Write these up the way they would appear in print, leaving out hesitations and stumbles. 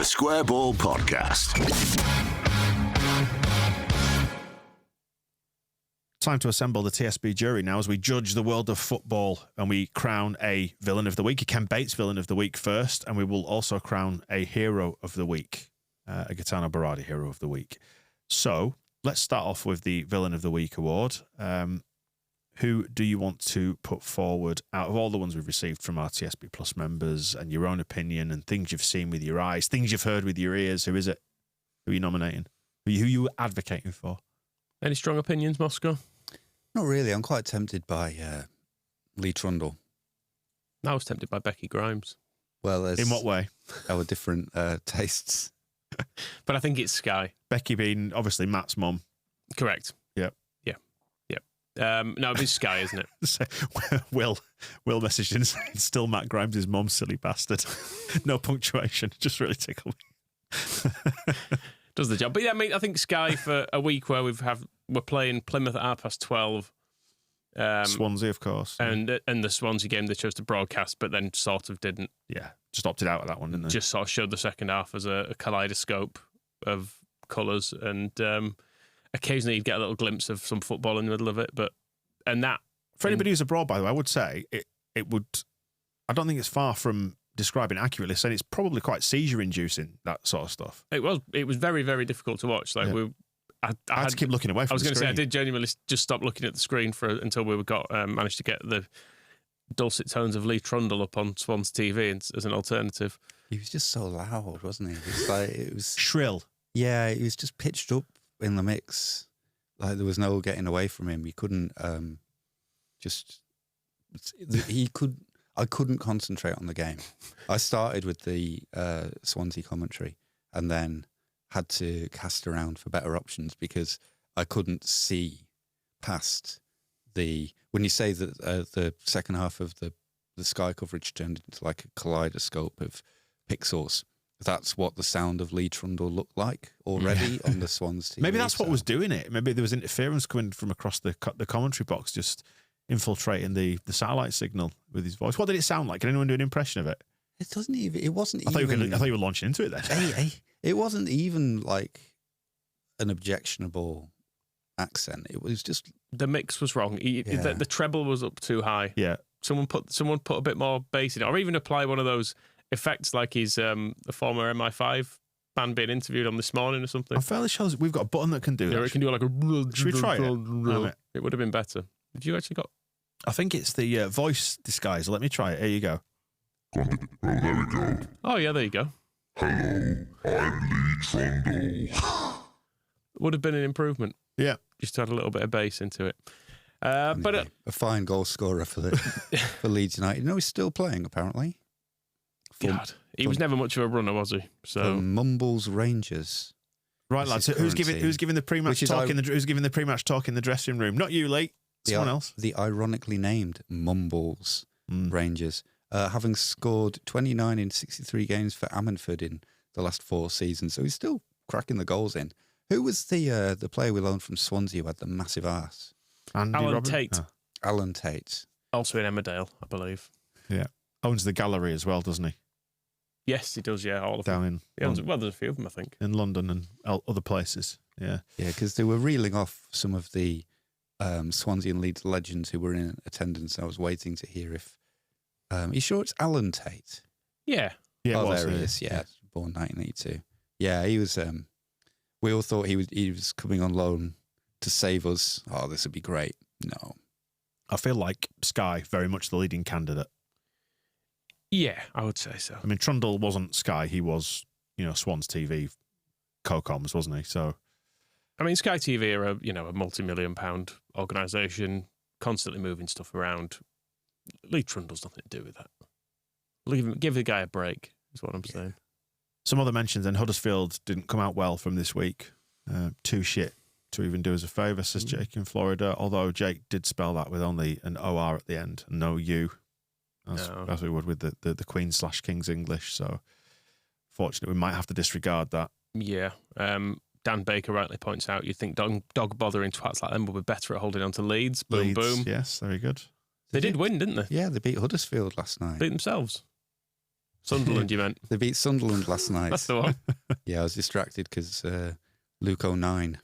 The Square Ball Podcast. Time to assemble the TSB jury now as we judge the world of football, and we crown a villain of the week, a Ken Bates villain of the week first, and we will also crown a hero of the week, a Gaetano Berardi hero of the week. So let's start off with the villain of the week award. Who do you want to put forward out of all the ones we've received from our TSB Plus members, and your own opinion and things you've seen with your eyes, things you've heard with your ears? Who is it? Who are you nominating? Who are you advocating for? Any strong opinions, Moscow? Not really. I'm quite tempted by Lee Trundle. I was tempted by Becky Grimes. Well, in what way? Our different tastes. But I think it's Sky. Becky being obviously Matt's mum. Correct. Yep. No, it's Sky, isn't it? So, Will messaged in saying, still Matt Grimes' mum, silly bastard. No punctuation. Just really tickled me. Does the job. But yeah, I mean, I think Sky for a week where we're playing Plymouth at 12:30. Swansea, of course. And the Swansea game they chose to broadcast, but then sort of didn't. Yeah, just opted out of that one, didn't they? Just sort of showed the second half as a kaleidoscope of colours, and occasionally you'd get a little glimpse of some football in the middle of it. For anybody who's abroad, by the way, I would say it would. I don't think it's far from describing accurately, saying it's probably quite seizure-inducing, that sort of stuff. It was very, very difficult to watch. Like I had to keep looking away from the screen. I was going to say, I did genuinely just stop looking at the screen until we managed to get the dulcet tones of Lee Trundle up on Swans TV as an alternative. He was just so loud, wasn't he? It was shrill. Yeah, he was just pitched up in the mix. Like there was no getting away from him. He couldn't I couldn't concentrate on the game. I started with the Swansea commentary and then had to cast around for better options because I couldn't see past when you say that the second half of the Sky coverage turned into like a kaleidoscope of pixels. That's what the sound of Lee Trundle looked like already on the Swans TV. Maybe that's what was doing it. Maybe there was interference coming from across the commentary box, just infiltrating the satellite signal with his voice. What did it sound like? Can anyone do an impression of it? It doesn't even. It wasn't. I thought you were launching into it then. It wasn't even like an objectionable accent. It was just the mix was wrong. The treble was up too high. Yeah. Someone put a bit more bass in it, or even apply one of those effects like he's the former MI5 band being interviewed on This Morning or something. I'm fairly sure we've got a button that can do that. Yeah, it can do like a... Should we try it? It would have been better. Did you actually got... I think it's the voice disguise. Let me try it. Here you go. Oh, there we go. Oh, yeah, there you go. Hello, I'm Lee Trundle. Would have been an improvement. Yeah. Just to add a little bit of bass into it. But a fine goal scorer for Leeds United. No, he's still playing, apparently. God, he was never much of a runner, was he? So Mumbles Rangers. Right, lads. So who's giving the pre-match talk who's giving the pre-match talk in the dressing room? Not you, Lee. Someone else. The ironically named Mumbles Rangers, having scored 29 in 63 games for Ammanford in the last 4 seasons, so he's still cracking the goals in. Who was the player we loaned from Swansea who had the massive arse? Alan Tate. Oh. Alan Tate. Also in Emmerdale, I believe. Yeah. Owns the gallery as well, doesn't he? Yes, he does, yeah. All of them. There's a few of them, I think. In London and other places, yeah. Yeah, because they were reeling off some of the Swansea and Leeds legends who were in attendance. I was waiting to hear if... you sure it's Alan Tate? Yeah. Yeah, there he is, yeah. Born 1982. Yeah, he was... we all thought he was coming on loan to save us. Oh, this would be great. No. I feel like Sky, very much the leading candidate. Yeah, I would say so. I mean, Trundle wasn't Sky. He was, Swans TV co-coms, wasn't he? So, I mean, Sky TV are a multi-million-pound organisation, constantly moving stuff around. Lee Trundle's nothing to do with that. Give the guy a break, is what I'm saying. Some other mentions, and Huddersfield didn't come out well from this week. Too shit to even do us a favour, says Jake in Florida, although Jake did spell that with only an OR at the end, and no U. As we would with the Queen/King's English. So, fortunately, we might have to disregard that. Yeah. Dan Baker rightly points out, you'd think dog bothering twats like them would be better at holding on to Leeds. Boom, Leeds, boom. Yes, very good. They did win, didn't they? Yeah, they beat Huddersfield last night. Beat themselves. Sunderland, you meant? They beat Sunderland last night. That's the one. Yeah, I was distracted because Luke 09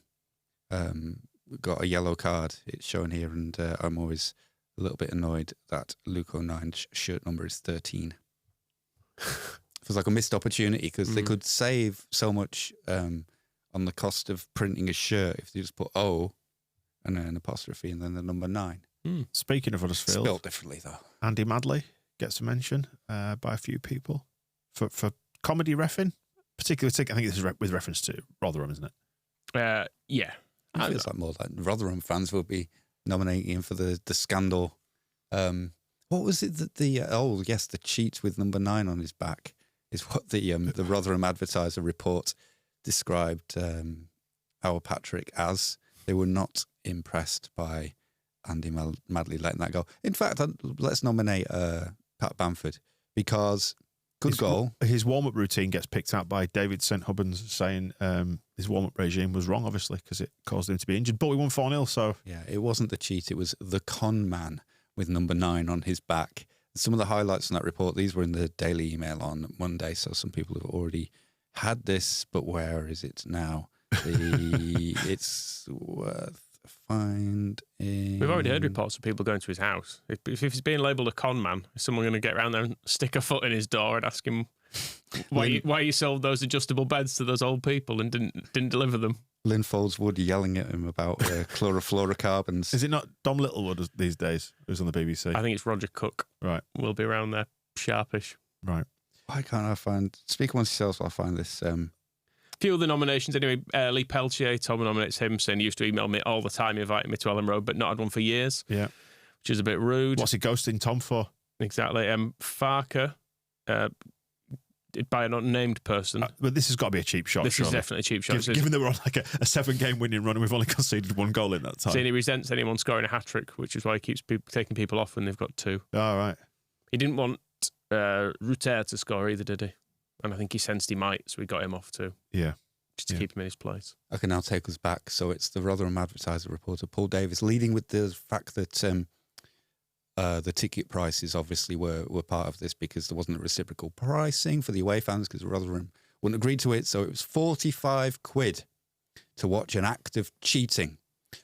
got a yellow card. It's shown here, and I'm always a little bit annoyed that Luke 09's shirt number is 13. Feels like a missed opportunity because they could save so much on the cost of printing a shirt if they just put O and then an apostrophe and then the number 9. Speaking of Huddersfield, Spelled differently though. Andy Madley gets a mention by a few people for comedy reffing. Particularly, I think this is with reference to Rotherham, isn't it? Yeah. It feels like more like Rotherham fans will be nominating him for the scandal. What was it that the cheat with number 9 on his back is what the Rotherham Advertiser report described our Patrick as. They were not impressed by Andy Madley letting that go. In fact, let's nominate Pat Bamford because goal. His warm-up routine gets picked out by David St. Hubbins saying his warm-up regime was wrong, obviously, because it caused him to be injured. But we won 4-0, so... Yeah, it wasn't the cheat. It was the con man with number 9 on his back. Some of the highlights from that report, these were in the Daily Email on Monday, so some people have already had this, but where is it now? It's worth finding. We've already heard reports of people going to his house. If he's being labelled a con man, is someone going to get around there and stick a foot in his door and ask him why you sold those adjustable beds to those old people and didn't deliver them? Lynn Foldswood yelling at him about chlorofluorocarbons. Is it not Dom Littlewood these days who's on the BBC? I think it's Roger Cook. Right. We'll be around there sharpish. Right. Why can't I find... Speak amongst yourselves while I find this... Few of the nominations anyway. Lee Peltier, Tom nominates him, saying he used to email me all the time, inviting me to Ellen Road, but not had one for years. Yeah. Which is a bit rude. What's he ghosting Tom for? Exactly. Farker, by an unnamed person. But this has got to be a cheap shot. This is definitely a cheap shot. Given that we're on like a 7-game winning run and we've only conceded 1 goal in that time. Saying he resents anyone scoring a hat-trick, which is why he keeps taking people off when they've got 2. Oh, right. He didn't want Ruter to score either, did he? And I think he sensed he might, so we got him off too. Yeah. Just to keep him in his place. I can now take us back. So it's the Rotherham Advertiser reporter, Paul Davis, leading with the fact that the ticket prices obviously were part of this because there wasn't a reciprocal pricing for the away fans because Rotherham wouldn't agree to it. So it was 45 quid to watch an act of cheating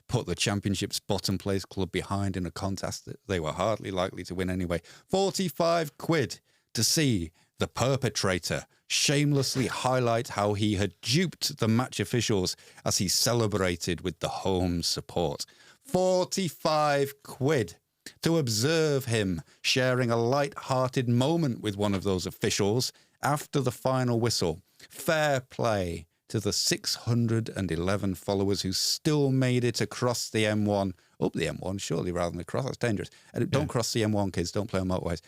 put the Championship's bottom place club behind in a contest that they were hardly likely to win anyway. 45 quid to see the perpetrator shamelessly highlight how he had duped the match officials as he celebrated with the home support. 45 quid to observe him sharing a light-hearted moment with one of those officials after the final whistle. Fair play to the 611 followers who still made it across the M1, up the M1, surely, rather than across. That's dangerous. And don't cross the M1, kids. Don't play on motorways.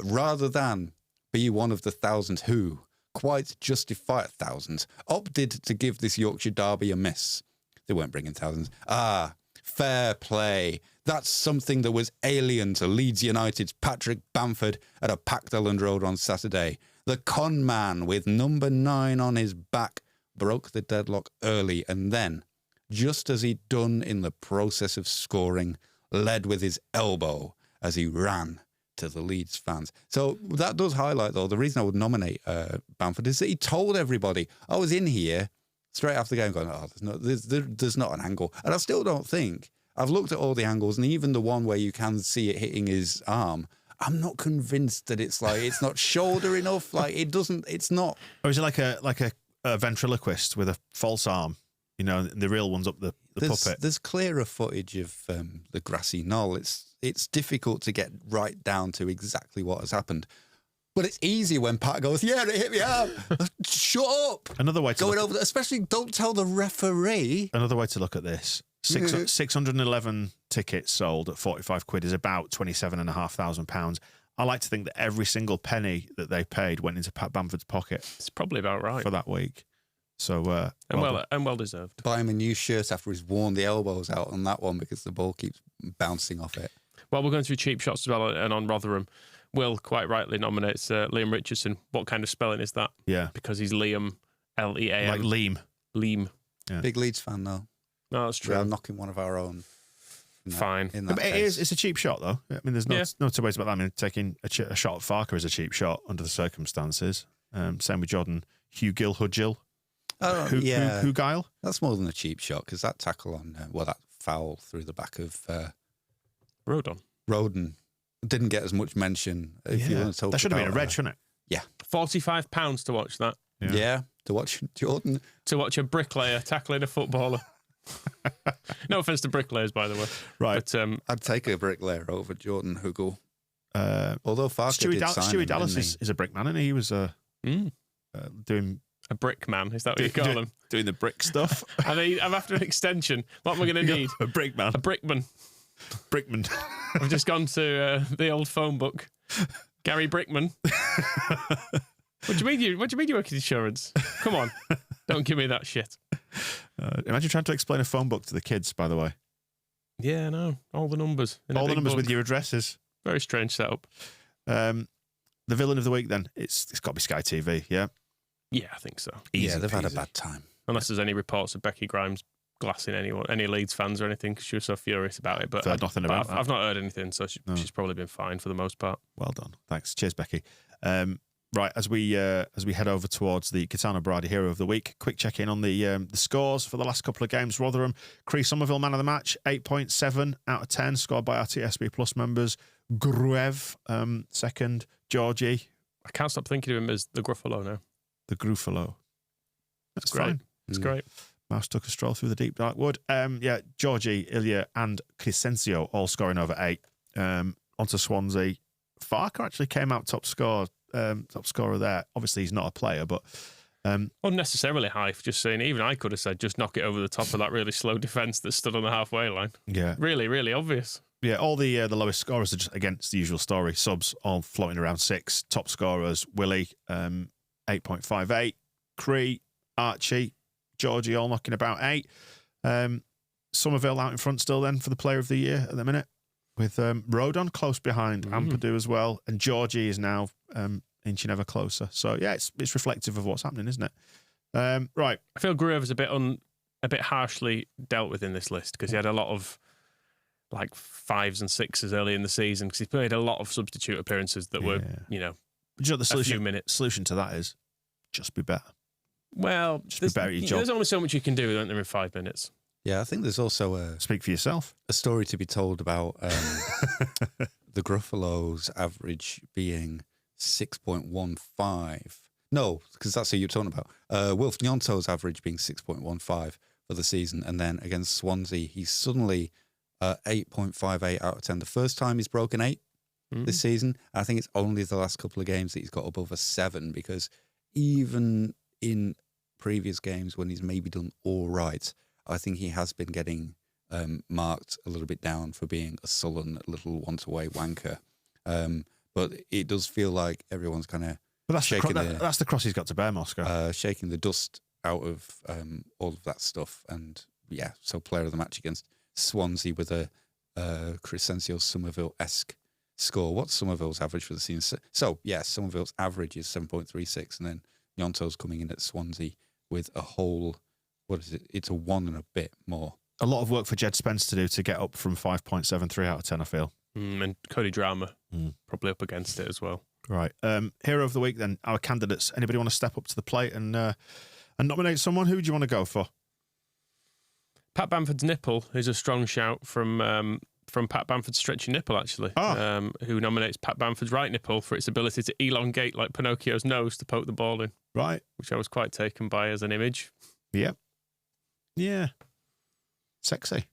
Rather than be one of the thousands who, quite justified thousands, opted to give this Yorkshire derby a miss. They weren't bringing thousands. Fair play. That's something that was alien to Leeds United's Patrick Bamford at a packed Elland Road on Saturday. The con man with number 9 on his back broke the deadlock early and then, just as he'd done in the process of scoring, led with his elbow as he ran to the Leeds fans. So that does highlight, though, the reason I would nominate Bamford is that he told everybody, I was in here straight after the game going, there's not an angle. And I still don't think, I've looked at all the angles and even the one where you can see it hitting his arm, I'm not convinced that it's not shoulder enough. It's not. Or is it like a ventriloquist with a false arm? You know, the real one's up the puppet. There's clearer footage of the grassy knoll. It's difficult to get right down to exactly what has happened. But it's easy when Pat goes, yeah, it hit me arm. Shut up. Another way to going over, especially don't tell the referee. Another way to look at this. 611 tickets sold at 45 quid is about £27,500. I like to think that every single penny that they paid went into Pat Bamford's pocket. It's probably about right for that week. So well deserved. Buy him a new shirt after he's worn the elbows out on that one because the ball keeps bouncing off it. Well, we're going through cheap shots as well, and on Rotherham, Will quite rightly nominates Liam Richardson. What kind of spelling is that? Yeah, because he's Liam, L-E-A-M. Like Liam. Liam. Yeah. Big Leeds fan though. No, that's true. We are knocking one of our own in that, Fine. In that But case. it's a cheap shot, though. I mean, there's no, Yeah. no two ways about that. I mean, taking a shot at Farker is a cheap shot under the circumstances. Same with Jordan Hugil. Who Guile? That's more than a cheap shot because that tackle on, that foul through the back of Rodon didn't get as much mention. If you want to talk That should have been a about, red, shouldn't it? £45 to watch that. Yeah, to watch Jordan. To watch a bricklayer tackling a footballer. No offense to bricklayers, by the way. Right. But I'd take a bricklayer over Jordan Hugel. Uh, Although Farker did sign Stewie him, Dallas didn't is a brick man, and he was doing a brick man, is that what you call him? Doing the brick stuff. I'm after an extension. What am I going to need? A brick man. A brickman. Brickman. I've just gone to the old phone book. Gary Brickman. What do you mean you work in insurance? Come on. Don't give me that shit. Imagine trying to explain a phone book to the kids, by the way. Yeah, no. All the numbers. in a All the big numbers book. with your addresses. Very strange setup. The villain of the week, then. It's got to be Sky TV, yeah? Yeah, I think so. Easy they've had a peasy. bad time. Unless there's any reports of Becky Grimes glassing any Leeds fans or anything, because she was so furious about it. But Heard nothing about that. I've not heard anything, so she's probably been fine for the most part. Well done. Thanks. Cheers, Becky. Right, as we head over towards the Katana Brady Hero of the Week, quick check-in on the scores for the last couple of games. Rotherham, Cree Somerville, man of the match, 8.7 out of 10, scored by our TSB Plus members. Gruev, second. Georgie, I can't stop thinking of him as the Gruffalo now. the Gruffalo. That's Great. fine. It's great. Mouse took a stroll through the deep dark wood. Georgie, Ilya, and Crescencio all scoring over 8. Onto Swansea. Farker actually came out top scorer there. Obviously, he's not a player, but Unnecessarily high, just saying. Even I could have said, just knock it over the top of that really slow defence that stood on the halfway line. yeah, Really, really obvious. yeah. All the lowest scorers are just against the usual story. Subs all floating around 6. Top scorers: Willie, 8.58. Cree, Archie, Georgie, all knocking about 8. Somerville out in front still then for the Player of the Year at the minute, with Rodon close behind, Ampadu as well, and Georgie is now inching ever closer. So yeah, it's reflective of what's happening, isn't it? Right. I feel Gruev is a bit harshly dealt with in this list because he had a lot of like 5s and 6s early in the season because he played a lot of substitute appearances that were, Yeah. you know, But you know what the a few minutes. solution to that is just be better. Well, Just be better at your job. there's only so much you can do, isn't there, in 5 minutes? Yeah, I think there's also Speak for yourself. a story to be told about the Gruffalos average being 6.15. No, because that's who you're talking about. Wilf Nyonto's average being 6.15 for the season. And then against Swansea, he's suddenly 8.58 out of 10. The first time he's broken 8 this season. I think it's only the last couple of games that he's got above a 7 because even in previous games when he's maybe done all right, I think he has been getting marked a little bit down for being a sullen little once-away wanker. But it does feel like everyone's kind of But that's shaking that's the cross he's got to bear, Moscow. shaking the dust out of all of that stuff. And yeah, so player of the match against Swansea with a Crescencio Somerville-esque score. What's Somerville's average for the season? So yeah, Somerville's average is 7.36, and then Nyonto's coming in at Swansea with a whole, what is it? It's a 1 and a bit more. A lot of work for Jed Spence to do to get up from 5.73 out of 10, I feel. And Cody Drama probably up against it as well. Right. Hero of the week, then. Our candidates. Anybody want to step up to the plate and nominate someone? Who do you want to go for? Pat Bamford's nipple is a strong shout from Pat Bamford's stretchy nipple, actually, who nominates Pat Bamford's right nipple for its ability to elongate like Pinocchio's nose to poke the ball in, Right. which I was quite taken by as an image. Yep. Yeah. Sexy.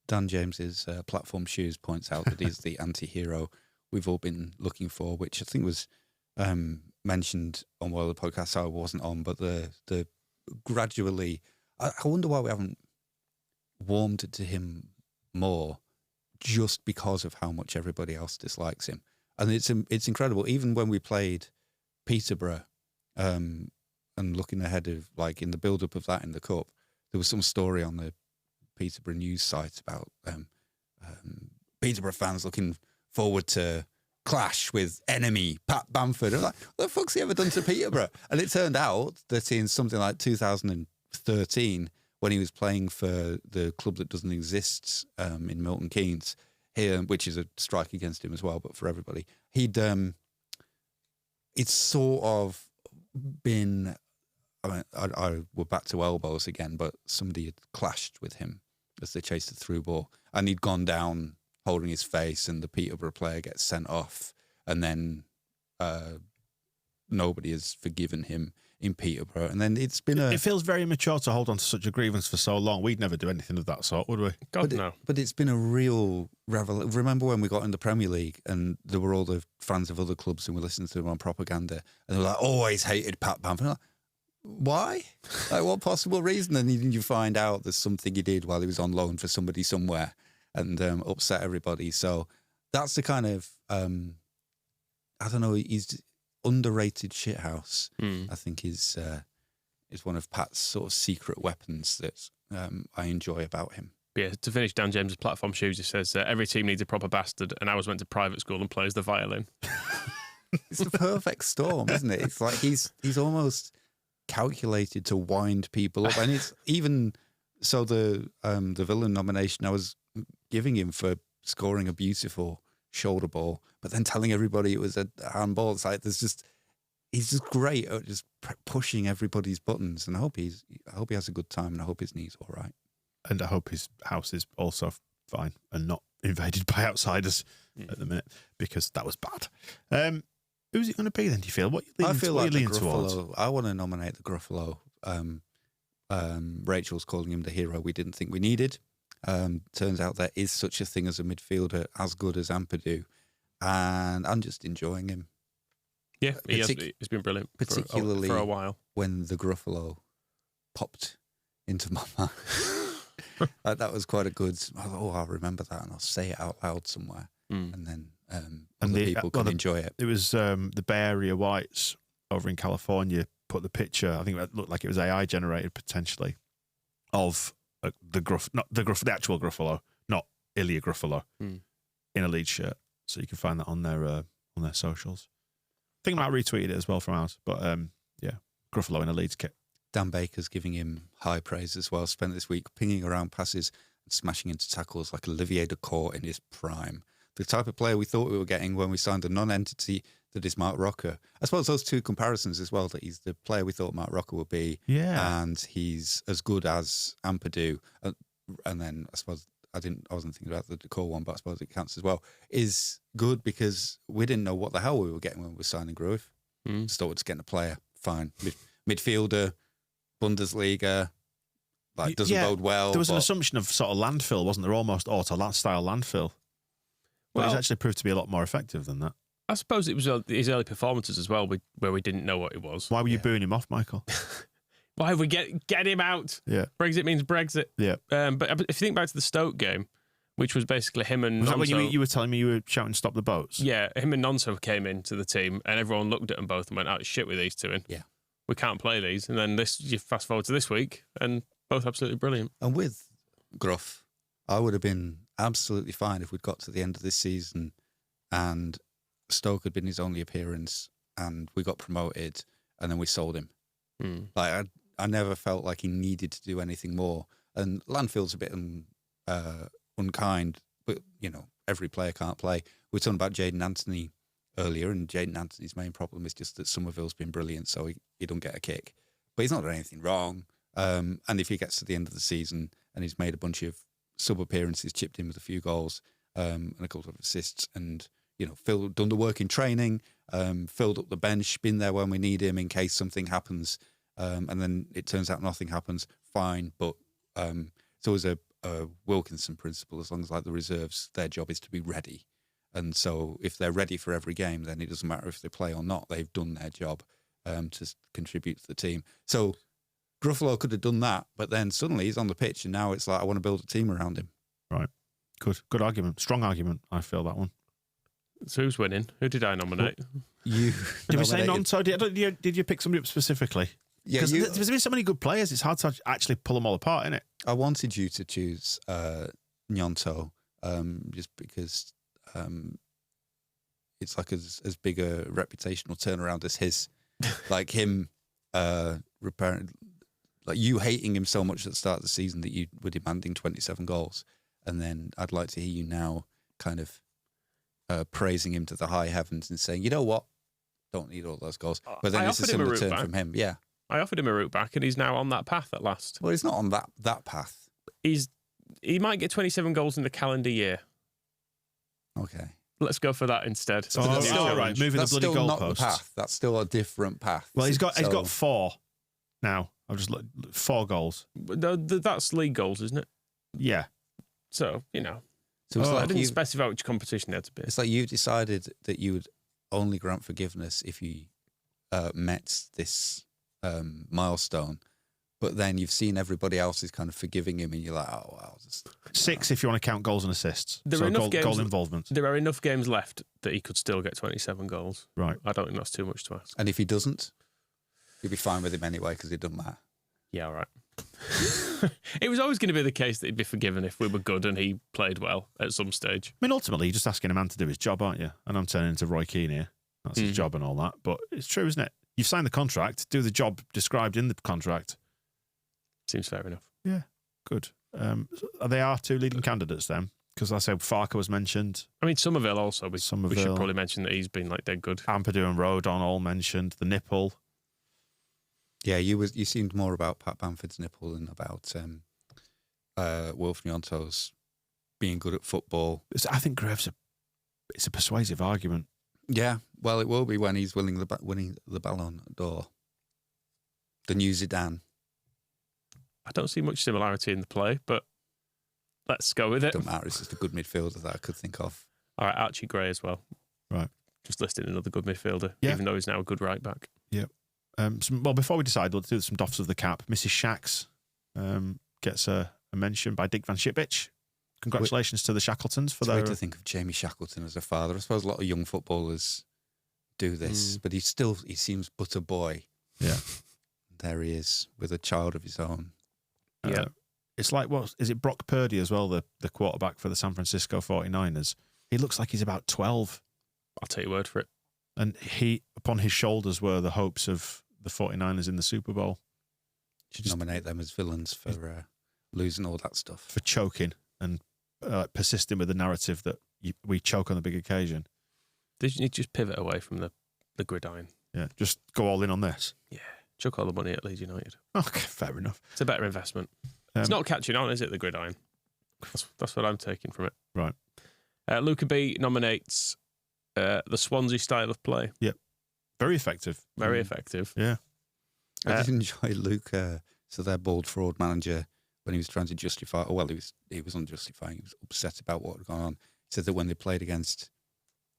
Dan James's Platform Shoes points out that he's the anti-hero we've all been looking for, which I think was mentioned on one of the podcasts I wasn't on, but the gradually, I wonder why we haven't warmed to him more, just because of how much everybody else dislikes him. And it's incredible. Even when we played Peterborough, and looking ahead of, like, in the build-up of that in the Cup, there was some story on the Peterborough news site about Peterborough fans looking forward to clash with enemy Pat Bamford. I'm like, what the fuck's he ever done to Peterborough? And it turned out that in something like 2013, when he was playing for the club that doesn't exist in Milton Keynes, here, which is a strike against him as well, but for everybody, it's sort of been. I mean, I we're back to elbows again, but somebody had clashed with him as they chased the through ball, and he'd gone down holding his face, and the Peterborough player gets sent off, and then nobody has forgiven him in Peterborough, and then it's been It feels very immature to hold on to such a grievance for so long. We'd never do anything of that sort, would we? God, no. But it's been a real revelation. Remember when we got in the Premier League and there were all the fans of other clubs and we listened to them on propaganda, and they were like, always hated Pat Bamford. Like, why? Like, what possible reason? And then you find out there's something he did while he was on loan for somebody somewhere and upset everybody. So that's the kind of, I don't know, he's underrated shithouse, I think is one of Pat's sort of secret weapons that I enjoy about him. Yeah, to finish Dan James's platform shoes, he says, every team needs a proper bastard, and I was went to private school and plays the violin. It's the perfect storm, isn't it? It's like he's almost calculated to wind people up, and it's even so the villain nomination I was giving him for scoring a beautiful shoulder ball, but then telling everybody it was a handball. It's like he's just great at just pushing everybody's buttons, and I hope he has a good time, and I hope his knee's all right, and I hope his house is also fine and not invaded by outsiders at the minute, because that was bad. Who's it going to be then, do you feel? What are you leaning, I feel what like are you the leaning towards? Gruffalo. I want to nominate the Gruffalo. Rachel's calling him the hero we didn't think we needed. Turns out there is such a thing as a midfielder as good as Ampadu, and I'm just enjoying him. Yeah, he's been brilliant particularly for a while. When the Gruffalo popped into my mind. That was quite a good, I'll remember that and I'll say it out loud somewhere, and then other people can enjoy it. It was the Bay Area Whites over in California put the picture, I think it looked like it was AI generated potentially, of the actual Gruffalo, not Ilya Gruffalo, in a Leeds shirt. So you can find that on their socials. I think I might retweet it as well from ours, but yeah, Gruffalo in a Leeds kit. Dan Baker's giving him high praise as well. Spent this week pinging around passes and smashing into tackles like Olivier Dacourt in his prime. The type of player we thought we were getting when we signed a non-entity that is Mark Rocker. I suppose those two comparisons as well, that he's the player we thought Mark Rocker would be, and he's as good as Ampadu. And then I suppose I wasn't thinking about the Dacourt one, but I suppose it counts as well, is good because we didn't know what the hell we were getting when we were signing Grueff. Just thought we're just getting a player, fine. Midfielder, Bundesliga, doesn't bode well. There was an assumption of sort of landfill, wasn't there? Almost auto-style landfill. But it's actually proved to be a lot more effective than that. I suppose it was his early performances as well, where we didn't know what it was. Why were you booing him off, Michael? Why we get him out? Yeah, Brexit means Brexit. Yeah. But if you think back to the Stoke game, which was basically him and was Nonso. that when you were telling me you were shouting "Stop the boats"? Yeah, him and Nonso came into the team, and everyone looked at them both and went, "Oh, shit with these two in. Yeah, we can't play these." And then you fast forward to this week, and both absolutely brilliant. And with Gruff, I would have been absolutely fine if we'd got to the end of this season and Stoke had been his only appearance and we got promoted and then we sold him. Like I never felt like he needed to do anything more. And Landfield's a bit unkind, but every player can't play. We were talking about Jayden Anthony earlier, and Jayden Anthony's main problem is just that Somerville's been brilliant, so he don't get a kick. But he's not done anything wrong. And if he gets to the end of the season and he's made a bunch of sub appearances, chipped in with a few goals and a couple of assists, and done the work in training, filled up the bench, been there when we need him in case something happens, and then it turns out nothing happens, fine. But it's always a Wilkinson principle, as long as the reserves, their job is to be ready. And so if they're ready for every game, then it doesn't matter if they play or not. They've done their job to contribute to the team. So Gruffalo could have done that, but then suddenly he's on the pitch and now it's like, I want to build a team around him. Right. Good argument. Strong argument, I feel, that one. So who's winning? Who did I nominate? You did we say Nonso? Did you pick somebody up specifically? Yeah, because there's been so many good players, it's hard to actually pull them all apart, isn't it? I wanted you to choose Nyonto just because it's like as big a reputational turnaround as his. Like him repairing like you hating him so much at the start of the season that you were demanding 27 goals. And then I'd like to hear you now kind of praising him to the high heavens and saying, you know what? Don't need all those goals. But then I it's a offered him a similar route turn back. from him. Yeah. I offered him a route back, and he's now on that path at last. Well, he's not on that path. He might get 27 goals in the calendar year. Okay. Let's go for that instead. Oh, That's all still right, moving That's the bloody still not the goalposts. path. That's still a different path. Well, he's got So- 4 now. I've just looked, 4 goals. That's league goals, isn't it? Yeah. So, you know. So it's Oh, I like didn't you, specify which competition it had to be. it's like you decided that you would only grant forgiveness if you met this milestone, but then you've seen everybody else is kind of forgiving him, and you're like, oh, wow. 6 if you want to count goals and assists. There so are enough games- goal involvement. There are enough games left that he could still get 27 goals. Right. I don't think that's too much to ask. And if he doesn't, you'll be fine with him anyway because it doesn't matter. Yeah, all right. It was always going to be the case that he'd be forgiven if we were good and he played well at some stage. I mean, ultimately, you're just asking a man to do his job, aren't you? And I'm turning into Roy Keane here. That's his job and all that. But it's true, isn't it? You've signed the contract. Do the job described in the contract. Seems fair enough. Yeah, good. They are 2 leading candidates then, because I said Farker was mentioned. I mean, Somerville also. We should Somerville. probably mention that he's been like dead good. Ampadu and Rodon all mentioned. The nipple. Yeah, you seemed more about Pat Bamford's nipple than about Wilf Nyonto's being good at football. I think Graves, it's a persuasive argument. Yeah, well, it will be when he's winning the Ballon d'Or. The new Zidane. I don't see much similarity in the play, but let's go with it. Don't matter. It's just a good midfielder that I could think of. All right, Archie Gray as well. Right. Just listing another good midfielder, Yeah. even though he's now a good right back. Well, before we decide, let's do some doffs of the cap. Mrs. Shacks gets a mention by Dick Van Shipich. Congratulations to the Shackletons for It's their... weird to think of Jamie Shackleton as a father. I suppose a lot of young footballers do this, but he seems but a boy. Yeah. There he is with a child of his own. Yeah. It's like, what is it, Brock Purdy as well, the quarterback for the San Francisco 49ers? He looks like he's about 12. I'll take your word for it. And upon his shoulders were the hopes of the 49ers in the Super Bowl. Should nominate them as villains for losing all that stuff. For choking and persisting with the narrative that we choke on the big occasion. Did you just pivot away from the gridiron? Yeah, just go all in on this. Yeah. Chuck all the money at Leeds United. Okay, fair enough. It's a better investment. It's not catching on, is it, the gridiron? That's what I'm taking from it. Right. Hmm. Luca B nominates the Swansea style of play. Yep. Very effective. Very effective. Yeah. I did enjoy Luke, so their bald fraud manager, when he was trying to justify, he was unjustifying, he was upset about what had gone on. He said that when they played against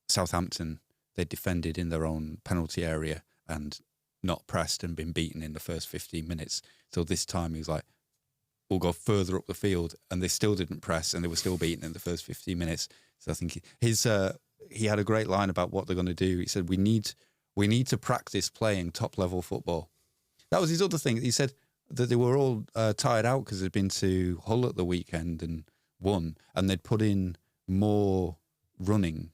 Southampton, they defended in their own penalty area and not pressed and been beaten in the first 15 minutes. So this time he was like, we'll go further up the field, and they still didn't press and they were still beaten in the first 15 minutes. So I think he had a great line about what they're going to do. He said, we need to practice playing top level football. That was his other thing. He said that they were all tired out because they'd been to Hull at the weekend and won, and they'd put in more running.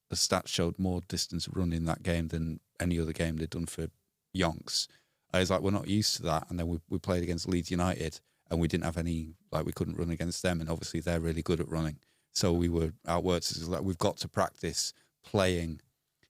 The stats showed more distance run in that game than any other game they'd done for yonks. I was like, we're not used to that. And then we played against Leeds United and we didn't have any, like we couldn't run against them. And obviously they're really good at running. So we were outworked. It was like, we've got to practice playing.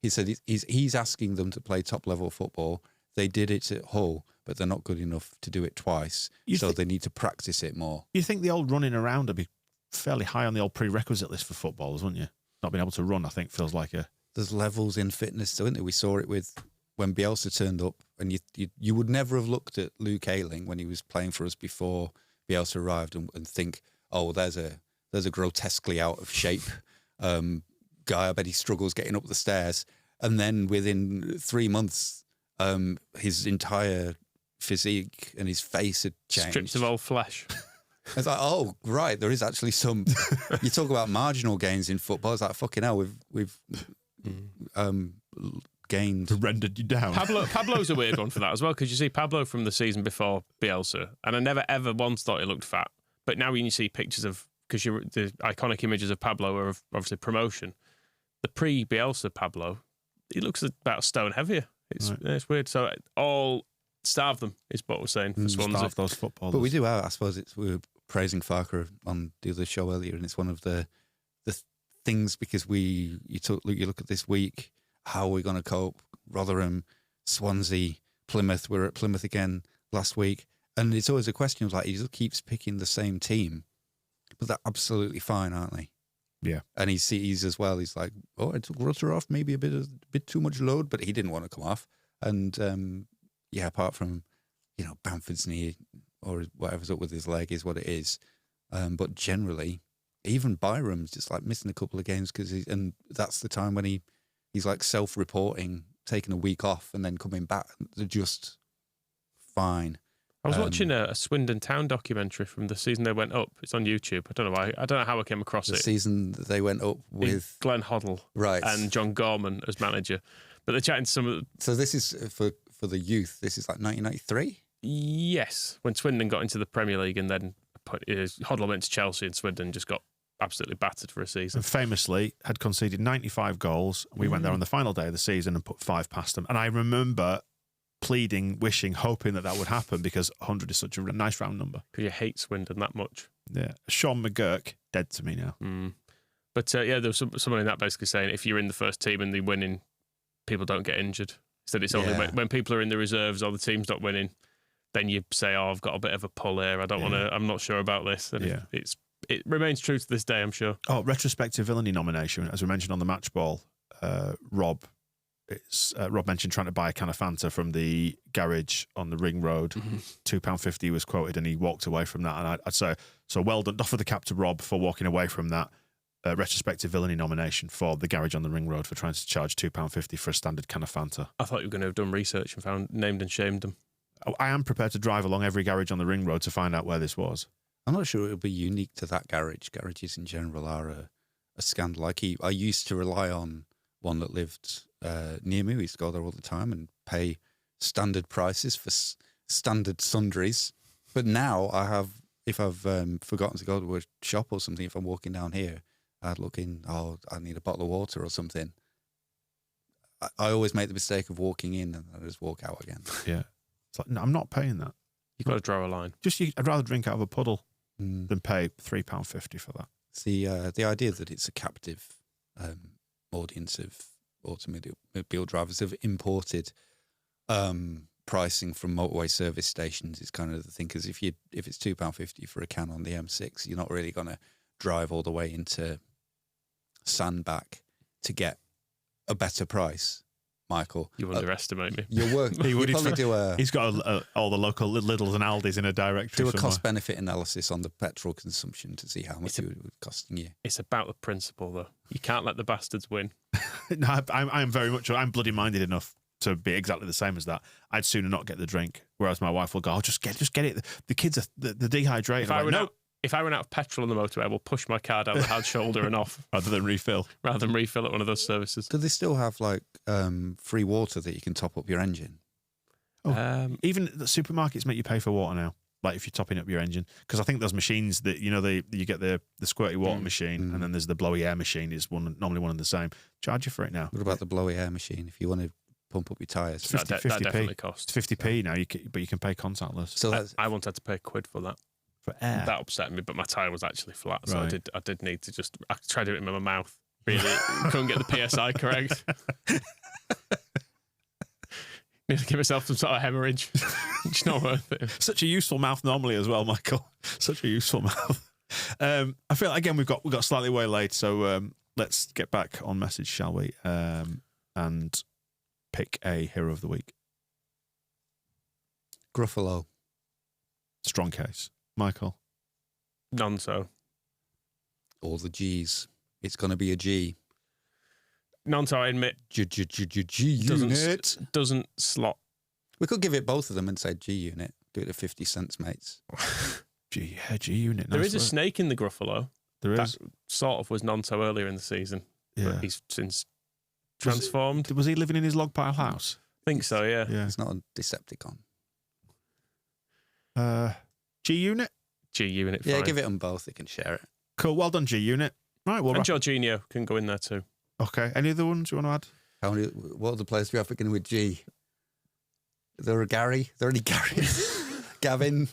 He said he's asking them to play top level football. They did it at Hull, but they're not good enough to do it twice. They need to practice it more. You think the old running around would be fairly high on the old prerequisite list for footballers, wouldn't you? Not being able to run, I think, feels like There's levels in fitness, isn't there? We saw it with when Bielsa turned up, and you would never have looked at Luke Ayling when he was playing for us before Bielsa arrived and think, oh, there's a grotesquely out of shape guy. I bet he struggles getting up the stairs. And then within 3 months, his entire physique and his face had changed. Stripped of old flesh. It's like, oh, right, there is actually some... You talk about marginal gains in football. It's like, fucking hell, we've gained... rendered you down. Pablo's a weird one for that as well, because you see Pablo from the season before Bielsa, and I never ever once thought he looked fat. But now when you see pictures of... Because the iconic images of Pablo are obviously promotion. The pre-Bielsa Pablo, he looks about a stone heavier. It's weird. So all starve them, is what we're saying for Swansea. Starve those footballers. But we do have, I suppose, we were praising Farker on the other show earlier, and it's one of the things because you look at this week, how are we going to cope? Rotherham, Swansea, Plymouth. We were at Plymouth again last week, and it's always a question of like he just keeps picking the same team, but they're absolutely fine, aren't they? Yeah, and he sees as well. He's like, oh, I took Rutter off, maybe a bit too much load, but he didn't want to come off. And apart from Bamford's knee or whatever's up with his leg is what it is. But generally, even Byram's just like missing a couple of games and that's the time when he's like self-reporting, taking a week off and then coming back. They're just fine. I was watching a Swindon Town documentary from the season they went up. It's on YouTube. I don't know why. I don't know how I came across it. The season that they went up with Glenn Hoddle, right, and John Gorman as manager. But they're chatting to some of the... So this is for the youth. This is like 1993. Yes, when Swindon got into the Premier League, and then Hoddle went to Chelsea, and Swindon just got absolutely battered for a season. And famously had conceded 95 goals. We went there on the final day of the season and put 5 past them. And I remember pleading, wishing, hoping that would happen because 100 is such a nice round number. Because you hate Swindon that much. Yeah. Sean McGurk, dead to me now. But there was someone in that basically saying if you're in the first team and they're winning, people don't get injured. He said it's only when people are in the reserves or the team's not winning, then you say, oh, I've got a bit of a pull here. I don't want to, I'm not sure about this. And it remains true to this day, I'm sure. Oh, retrospective villainy nomination, as we mentioned on the match ball, Rob mentioned trying to buy a can of Fanta from the garage on the Ring Road. £2.50 was quoted, and he walked away from that. And I'd say, so well done. Doff of the cap to Rob for walking away from that retrospective villainy nomination for the garage on the Ring Road for trying to charge £2.50 for a standard can of Fanta. I thought you were going to have done research and found named and shamed them. I am prepared to drive along every garage on the Ring Road to find out where this was. I'm not sure it would be unique to that garage. Garages in general are a scandal. I used to rely on one that lived near me. We used to go there all the time and pay standard prices for standard sundries. But now if I've forgotten to go to a shop or something, if I'm walking down here, I'd look in, I need a bottle of water or something. I always make the mistake of walking in and I just walk out again. Yeah. It's like, no, I'm not paying that. You've got to draw a line. I'd rather drink out of a puddle than pay £3.50 for that. It's the idea that it's a captive audience of automobile drivers have imported pricing from motorway service stations is kind of the thing. Because if it's £2.50 for a can on the M6, you're not really going to drive all the way into Sandbach to get a better price. Michael, you underestimate me. Your work. He's got all the local Lidls and Aldis in a directory. Do a cost-benefit analysis on the petrol consumption to see how much it would costing you. It's about the principle, though. You can't let the bastards win. No, I'm very much. I'm bloody minded enough to be exactly the same as that. I'd sooner not get the drink, whereas my wife will go, "Oh, just get it." The kids are the dehydrated. If I run out of petrol on the motorway, I will push my car down the hard shoulder and off. Rather than refill at one of those services. Do they still have like free water that you can top up your engine? Even the supermarkets make you pay for water now, like if you're topping up your engine. Because I think those machines that, you get the squirty water machine and then there's the blowy air machine is normally one and the same. Charge you for it now. What about the blowy air machine if you want to pump up your tyres? That definitely costs. 50p now, but you can pay contactless. So I once had to pay £1 for that. For air. That upset me, but my tyre was actually flat, so Right. I did need to I tried to do it in my mouth. Really, couldn't get the PSI correct. Need to give myself some sort of hemorrhage. It's not worth it. Such a useful mouth normally as well, Michael. Such a useful mouth. I feel again we've got slightly way late, so let's get back on message, shall we? And pick a hero of the week. Gruffalo. Strong case. Michael. None so. All the G's. It's going to be a G. None so, I admit. G unit. Doesn't slot. We could give it both of them and say G unit. Do it at 50 cents, mates. G unit. There nice is a work. snake in the Gruffalo. There that is. Sort of was none so earlier in the season. Yeah. But he's since transformed. Was he living in his log pile house? I think so, yeah. Yeah. It's not a Decepticon. G unit. G unit. Yeah, fine. give it them both. They can share it. Cool. Well done, G unit. Right. Well. And Jorginho can go in there too. Okay. Any other ones you want to add? What other players do we have beginning with G? there are Gary. There are any Garys? Gavin.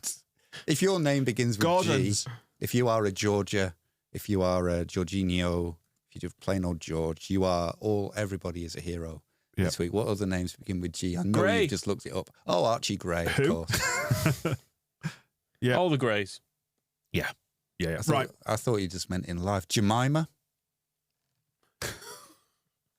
If your name begins with Gordons. G, if you are a Georgia, if you are a Jorginho, if you're plain old George, you are everybody is a hero this week. What other names begin with G? I know Gray. you've just looked it up. Oh, Archie Gray, of course. Yeah. All the Greys. Yeah. Right. I thought you just meant in life. Jemima.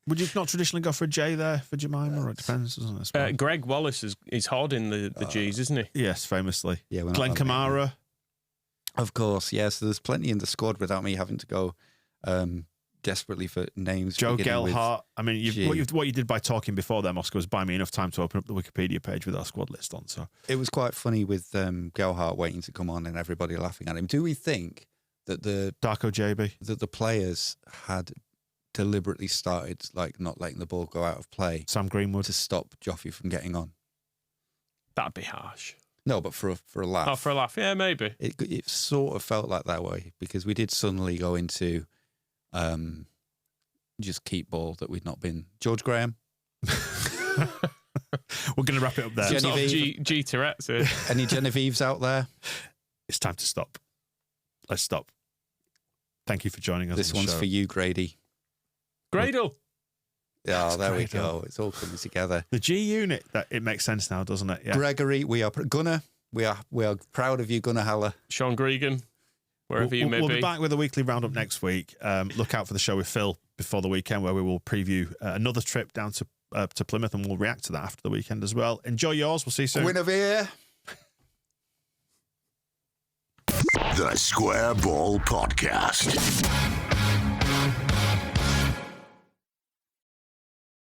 Would you not traditionally go for a J there for Jemima? Or it depends, doesn't it? I suppose? Greg Wallace is hoarding the G's, isn't he? Yes, famously. Yeah, we're not Glenn on that yet. Kamara. Of course, yes. So there's plenty in the squad without me having to go desperately for names. Joe beginning with Gelhardt. I mean, G. what you did by talking before there, Moscow, was buy me enough time to open up the Wikipedia page with our squad list on. So It was quite funny with Gelhardt waiting to come on and everybody laughing at him. Do we think that Darko JB. the players had deliberately started like not letting the ball go out of play Sam Greenwood. to stop Joffrey from getting on? That'd be harsh. No, but for a laugh. Oh, for a laugh. Yeah, maybe. It sort of felt like that way because we did suddenly go into just keep ball that we'd not been. George Graham. We're going to wrap it up there. Jenny- Sort of Genevieve. G Tourette's here. Any Genevieves out there? It's time to stop. Let's stop. Thank you for joining us. This on the one's show. for you, Grady. Gradle. Yeah, there we Gradle. go. It's all coming together. The G unit. That it makes sense now, doesn't it? Yeah. Gregory, we are Gunnar. We are proud of you, Gunnar Haller. Sean Gregan. Wherever you may we'll be. be back with a weekly roundup next week. Look out for the show with Phil before the weekend, where we will preview another trip down to Plymouth, and we'll react to that after the weekend as well. Enjoy yours. We'll see you soon. Guinevere. The Square Ball Podcast.